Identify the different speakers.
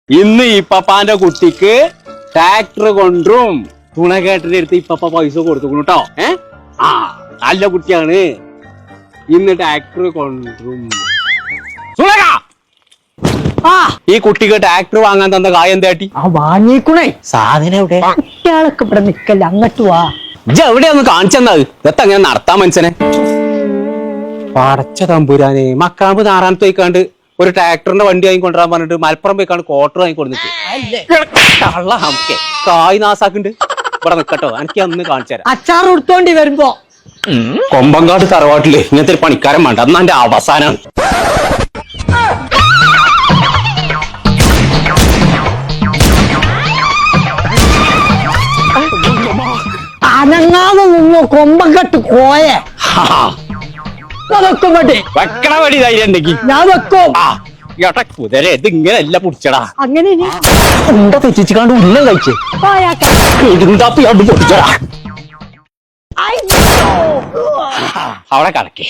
Speaker 1: ഇന്ന് ഇപ്പപ്പാന്റെ കുട്ടിക്ക് ട്രാക്ടർ കൊണ്ടും തുണക്കേട്ടിന്റെ അടുത്ത് ഇപ്പപ്പ പൈസ കൊടുത്തു കേട്ടോ. നല്ല കുട്ടിയാണ്. ഇന്ന് ട്രാക്ടർ കൊണ്ടും ഈ കുട്ടിക്ക് ട്രാക്ടർ വാങ്ങാൻ തന്ന കായ എന്താട്ടി?
Speaker 2: വാങ്ങിക്കണേ
Speaker 1: സാധനം എവിടെ?
Speaker 2: കുട്ടികളൊക്കെ ഇവിടെ നിക്കല്ല, അങ്ങോട്ട് വാ.
Speaker 1: ഇജ്ജ് എവിടെയൊന്ന് കാണിച്ചെന്നത് ഇതങ്ങനെ നടത്താൻ മനുഷ്യനെ. പടച്ച തമ്പുരാനെ, മക്കാമ്പ് നാറാനത്ത് പോയിക്കാണ്ട് ഒരു ട്രാക്ടറിന്റെ വണ്ടി വാങ്ങിക്കൊണ്ടിരാൻ പറഞ്ഞിട്ട് മലപ്പുറം പോയിക്കാണ്ട് ക്വാർട്ടർ വാങ്ങിക്കൊണ്ടിട്ട് കായ് നാസാക്കുണ്ട്. ഇവിടെ നിക്കട്ടോ, എനിക്ക് അന്ന് കാണിച്ചു തരാം.
Speaker 2: അച്ചാർ കൊടുത്തോണ്ടി വരുമ്പോ
Speaker 1: കൊമ്പങ്കാട് തറവാട്ടില് ഇങ്ങനത്തെ ഒരു പണിക്കാരൻ വേണ്ട. അന്ന് എന്റെ അവസാനം.
Speaker 2: അനങ്ങാതെ നിന്നോ, കൊമ്പക്കെട്ട് കോയെ വെക്കും മതി.
Speaker 1: വെക്കണ വടി ധൈര്യം ഉണ്ടെങ്കിൽ
Speaker 2: ഞാൻ വെക്കും.
Speaker 1: ഏട്ടാ കുതിര ഇത് ഇങ്ങനെയല്ല പിടിച്ചടാ.
Speaker 2: അങ്ങനെ
Speaker 1: ഉണ്ട തെറ്റിച്ചാണ്ട് ഉള്ളം കഴിച്ചേ ഇടുന്താപ്പി അത് പൊട്ടിച്ചടാ. അവിടെ കടക്കേ.